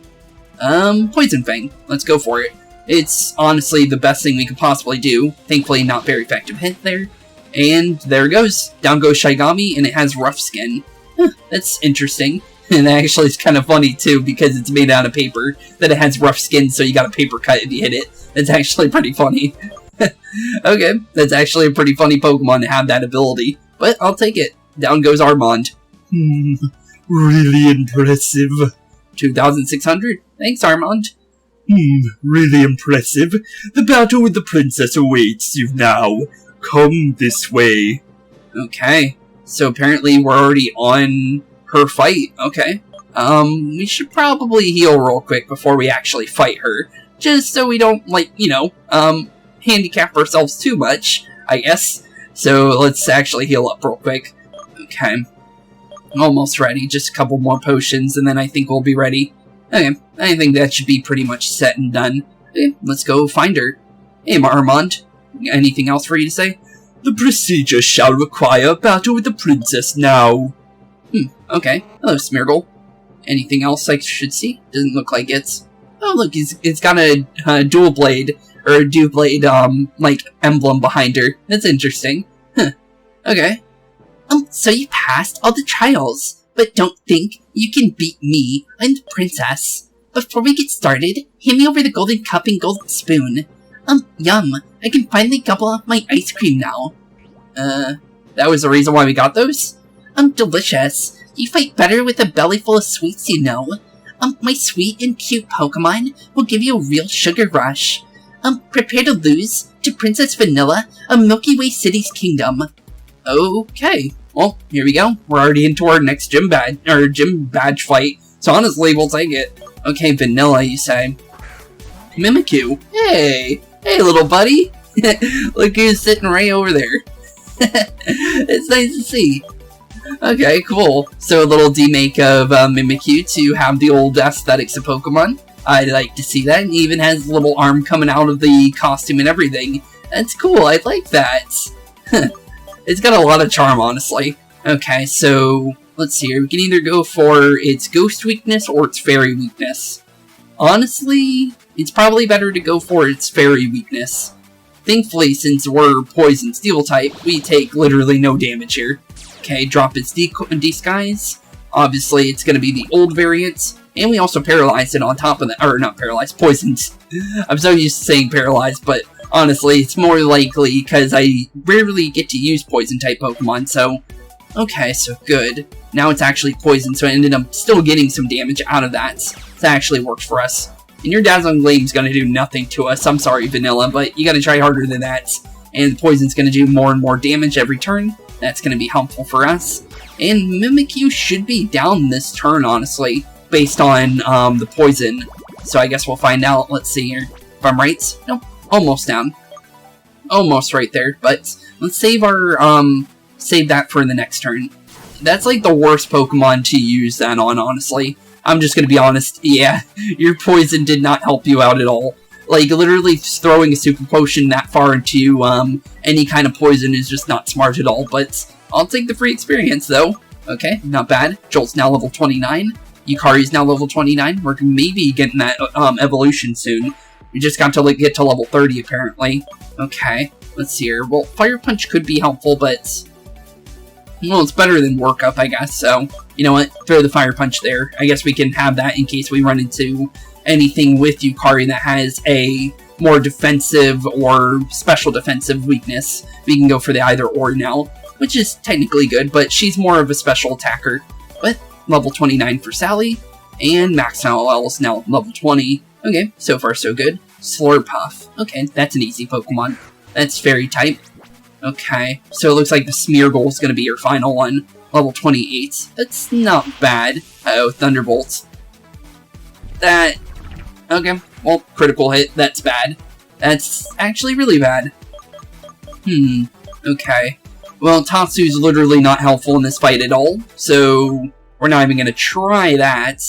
Poison Fang. Let's go for it. It's honestly the best thing we could possibly do. Thankfully, not very effective hit there. And there it goes. Down goes Shaigami, and it has rough skin. Huh, that's interesting. And actually, it's kind of funny, too, because it's made out of paper. That it has rough skin, so you got a paper cut if you hit it. That's actually pretty funny. Okay, that's actually a pretty funny Pokemon to have that ability. But I'll take it. Down goes Armand. Really impressive. 2,600. Thanks, Armand. Really impressive. The battle with the princess awaits you now. Come this way. Okay, so apparently we're already on her fight. Okay. We should probably heal real quick before we actually fight her. Just so we don't, like, you know, handicap ourselves too much, I guess. So let's actually heal up real quick. Okay. Almost ready. Just a couple more potions and then I think we'll be ready. Okay, I think that should be pretty much set and done. Okay, let's go find her. Hey, Armand. Anything else for you to say? The procedure shall require a battle with the princess now. Okay. Hello, Smeargle. Anything else I should see? Doesn't look like it's... Oh, look, it's got a dual blade, or a dual blade, like, emblem behind her. That's interesting. Huh. Okay. So you passed all the trials, but don't think you can beat me. I'm the princess. Before we get started, hand me over the golden cup and golden spoon. Yum. I can finally gobble up my ice cream now. That was the reason why we got those? Delicious. You fight better with a belly full of sweets, you know. My sweet and cute Pokemon will give you a real sugar rush. Prepare to lose to Princess Vanilla of Milky Way City's kingdom. Okay. Well, here we go. We're already into our next gym badge fight. So honestly, we'll take it. Okay, Vanilla, you say. Mimikyu. Hey! Hey, little buddy! Look who's sitting right over there. It's nice to see. Okay, cool. So a little demake of Mimikyu to have the old aesthetics of Pokemon. I'd like to see that. It even has a little arm coming out of the costume and everything. That's cool, I like that. It's got a lot of charm, honestly. Okay, so let's see here. We can either go for its ghost weakness or its fairy weakness. Honestly, it's probably better to go for its fairy weakness. Thankfully, since we're poison steel type, we take literally no damage here. Okay, drop its disguise. Obviously, it's going to be the old variant. And we also paralyzed it on top of that. Or, not paralyzed, poisoned. I'm so used to saying paralyzed, but honestly. It's more likely because I rarely get to use poison-type Pokemon, so... Okay, so good. Now it's actually poison, so I ended up still getting some damage out of that. So that actually worked for us. And your Dazzling Gleam's gonna do nothing to us. I'm sorry, Vanilla, but you gotta try harder than that. And the poison's gonna do more and more damage every turn. That's gonna be helpful for us. And Mimikyu should be down this turn, honestly, based on the poison. So I guess we'll find out. Let's see here. If I'm right? Nope. Almost down. Almost right there. But let's save our, save that for the next turn. That's like the worst Pokemon to use that on, honestly. I'm just gonna be honest. Yeah, your poison did not help you out at all. Like, literally throwing a Super Potion that far into, any kind of poison is just not smart at all. But I'll take the free experience, though. Okay, not bad. Jolt's now level 29. Yukari's now level 29. We're maybe getting that, evolution soon. We just got to, like, get to level 30, apparently. Okay, let's see here. Well, Fire Punch could be helpful, but... well, it's better than Work Up, I guess, so... you know what? Throw the Fire Punch there. I guess we can have that in case we run into anything with Yukari that has a more defensive or special defensive weakness. We can go for the either or now, which is technically good, but she's more of a special attacker. But level 29 for Sally, and Max Noel is now level 20. Okay, so far so good. Slurpuff. Okay, that's an easy Pokemon. That's Fairy type. Okay, so it looks like the Smeargle is going to be your final one. Level 28. That's not bad. Uh-oh, Thunderbolts. That... okay, well, critical hit. That's bad. That's actually really bad. Okay. Well, Tatsu's literally not helpful in this fight at all, so we're not even going to try that.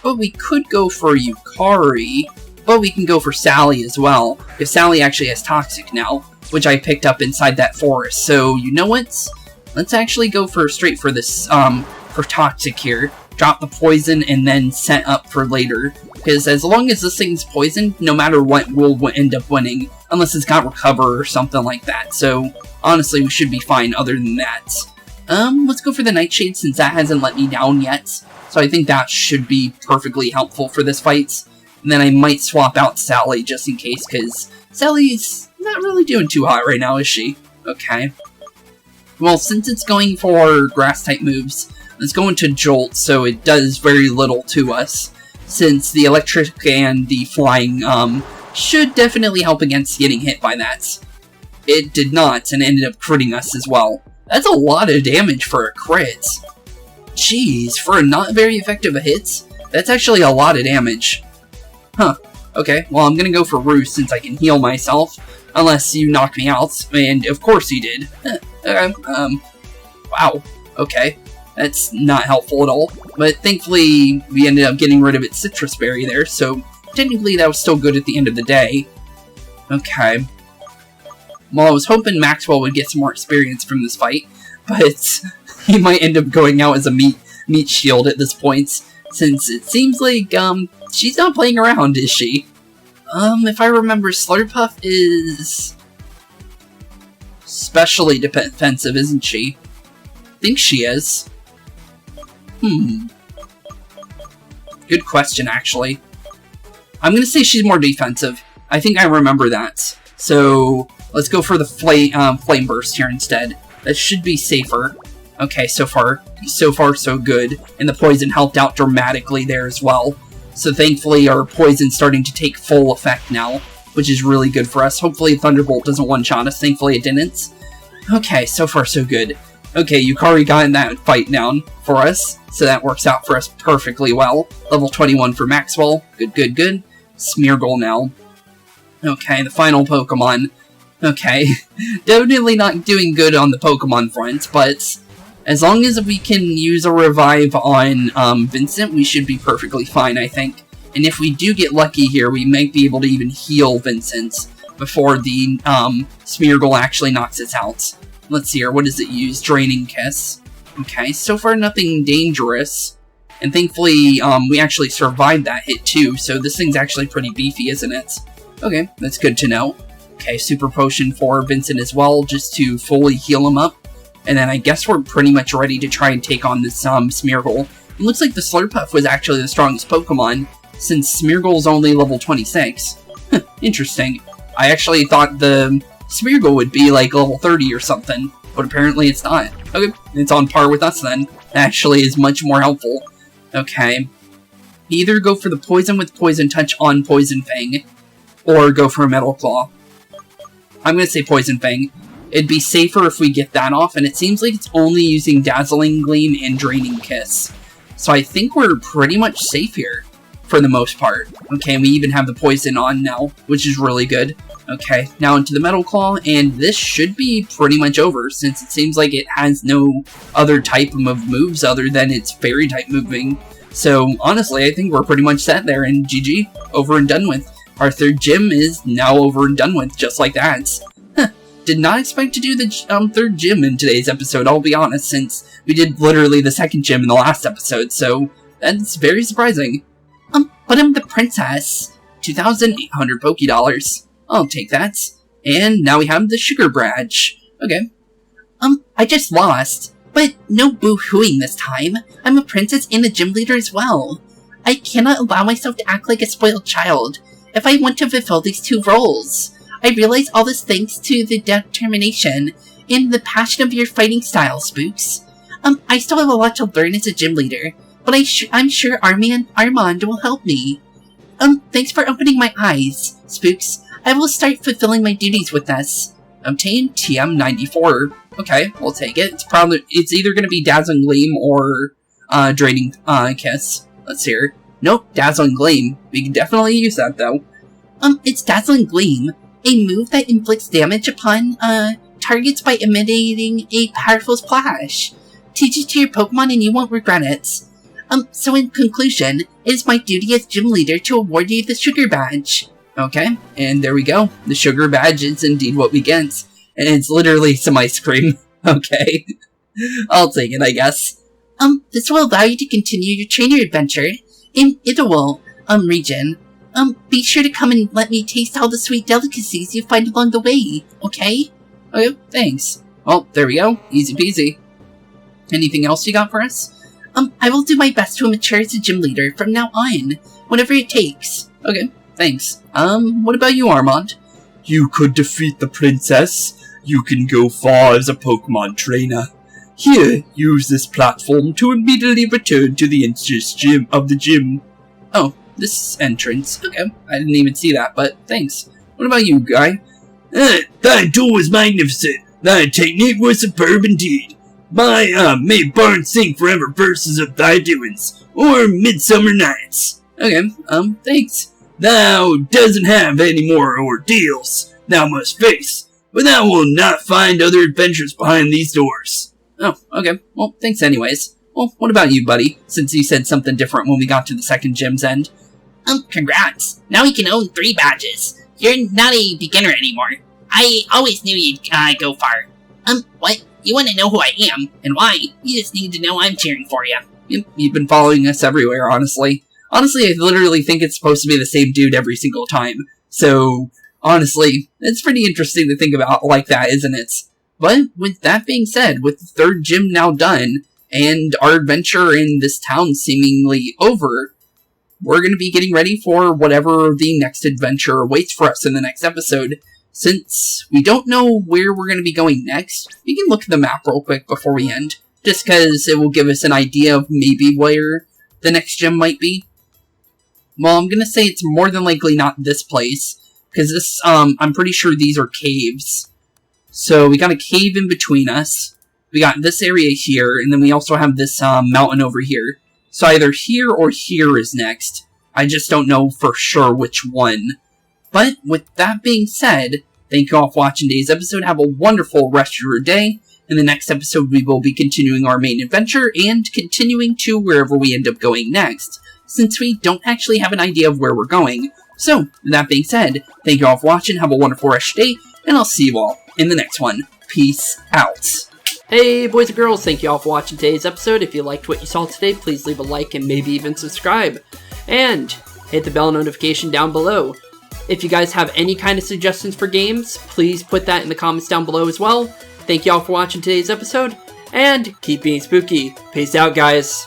But we could go for Yukari, but we can go for Sally as well, because Sally actually has Toxic now, which I picked up inside that forest. So, you know what? Let's actually go straight for this, for Toxic here. Drop the poison and then set up for later. Because as long as this thing's poisoned, no matter what, we'll end up winning. Unless it's got Recover or something like that. So, honestly, we should be fine other than that. Let's go for the Nightshade since that hasn't let me down yet. So I think that should be perfectly helpful for this fight. And then I might swap out Sally just in case, because Sally's not really doing too hot right now, is she? Okay. Well, since it's going for Grass-type moves, let's go into Jolt, so it does very little to us. Since the Electric and the Flying, should definitely help against getting hit by that. It did not, and ended up critting us as well. That's a lot of damage for a crit. Jeez, for a not very effective hit, that's actually a lot of damage. Huh. Okay, well I'm gonna go for Roost since I can heal myself. Unless you knock me out, and of course you did. Wow. Okay. That's not helpful at all. But thankfully, we ended up getting rid of its Citrus Berry there, so technically that was still good at the end of the day. Okay. Well, I was hoping Maxwell would get some more experience from this fight, but he might end up going out as a meat shield at this point, since it seems like, she's not playing around, is she? If I remember, Slurpuff is specially defensive, isn't she? I think she is. Good question, actually. I'm gonna say she's more defensive. I think I remember that. So, let's go for the Flame Burst here instead. That should be safer. Okay, so far so good. And the poison helped out dramatically there as well. So thankfully our poison's starting to take full effect now, which is really good for us. Hopefully Thunderbolt doesn't one-shot us. Thankfully it didn't. Okay, so far so good. Okay, Yukari got in that fight down for us, so that works out for us perfectly well. Level 21 for Maxwell. Good, good, good. Smeargle now. Okay, the final Pokemon. Okay, definitely not doing good on the Pokemon front, but as long as we can use a revive on Vincent, we should be perfectly fine, I think. And if we do get lucky here, we might be able to even heal Vincent before the Smeargle actually knocks us out. Let's see here, what does it use? Draining Kiss. Okay, so far nothing dangerous. And thankfully, we actually survived that hit too, so this thing's actually pretty beefy, isn't it? Okay, that's good to know. Okay, Super Potion for Vincent as well, just to fully heal him up. And then I guess we're pretty much ready to try and take on this Smeargle. It looks like the Slurpuff was actually the strongest Pokemon, since Smeargle is only level 26. Interesting. I actually thought the Smeargle would be like level 30 or something, but apparently it's not. Okay, it's on par with us then. Actually is much more helpful. Okay. Either go for the poison with poison touch on Poison Fang, or go for a Metal Claw. I'm gonna say Poison Fang. It'd be safer if we get that off, and it seems like it's only using Dazzling Gleam and Draining Kiss. So I think we're pretty much safe here, for the most part. Okay, and we even have the poison on now, which is really good. Okay, now into the Metal Claw, and this should be pretty much over, since it seems like it has no other type of moves other than its fairy type moving. So, honestly, I think we're pretty much set there, and GG, over and done with. Our third gym is now over and done with, just like that. Did not expect to do the third gym in today's episode, I'll be honest, since we did literally the second gym in the last episode, so that's very surprising. But I'm the princess. 2,800 Pokédollars. I'll take that. And now we have the sugar badge. Okay. I just lost. But no boo-hooing this time. I'm a princess and a gym leader as well. I cannot allow myself to act like a spoiled child if I want to fulfill these two roles. I realize all this thanks to the determination and the passion of your fighting style, Spooks. I still have a lot to learn as a gym leader, but I'm sure Armand will help me. Thanks for opening my eyes, Spooks. I will start fulfilling my duties with us. Obtain TM94. Okay, we'll take it. It's either going to be Dazzling Gleam or Draining Kiss. Let's hear. Nope, Dazzling Gleam. We can definitely use that though. It's Dazzling Gleam, a move that inflicts damage upon targets by emitting a powerful splash. Teach it to your Pokemon and you won't regret it. So in conclusion, it is my duty as gym leader to award you the sugar badge. Okay, and there we go. The sugar badge is indeed what we get. And it's literally some ice cream. Okay. I'll take it, I guess. This will allow you to continue your trainer adventure in Eldiw, region. Be sure to come and let me taste all the sweet delicacies you find along the way, okay? Okay, thanks. Well, there we go. Easy peasy. Anything else you got for us? I will do my best to mature as a gym leader from now on, whatever it takes. Okay, thanks. What about you, Armand? You could defeat the princess. You can go far as a Pokemon trainer. Here, use this platform to immediately return to the entrance gym of the gym. Oh, this entrance. Okay, I didn't even see that, but thanks. What about you, Guy? Thy duel was magnificent. Thy technique was superb indeed. May barns sing forever verses of thy doings, or midsummer nights. Okay, thanks. Thou doesn't have any more ordeals thou must face, but thou wilt not find other adventures behind these doors. Oh, okay. Well, thanks anyways. Well, what about you, buddy? Since you said something different when we got to the second gym's end. Congrats. Now you can own 3 badges. You're not a beginner anymore. I always knew you'd go far. What? You want to know who I am, and why? You just need to know I'm cheering for you. You've been following us everywhere, honestly. Honestly, I literally think it's supposed to be the same dude every single time. So, honestly, it's pretty interesting to think about like that, isn't it? But, with that being said, with the third gym now done, and our adventure in this town seemingly over, we're going to be getting ready for whatever the next adventure awaits for us in the next episode. Since we don't know where we're going to be going next, we can look at the map real quick before we end, just because it will give us an idea of maybe where the next gym might be. Well, I'm going to say it's more than likely not this place, because this, I'm pretty sure these are caves. So we got a cave in between us, we got this area here, and then we also have this mountain over here. So either here or here is next. I just don't know for sure which one. But with that being said, thank you all for watching today's episode. Have a wonderful rest of your day. In the next episode, we will be continuing our main adventure and continuing to wherever we end up going next, since we don't actually have an idea of where we're going. So, with that being said, thank you all for watching. Have a wonderful rest of your day, and I'll see you all in the next one. Peace out. Hey boys and girls, thank you all for watching today's episode. If you liked what you saw today, please leave a like and maybe even subscribe. And hit the bell notification down below. If you guys have any kind of suggestions for games, please put that in the comments down below as well. Thank you all for watching today's episode, and keep being spooky. Peace out, guys.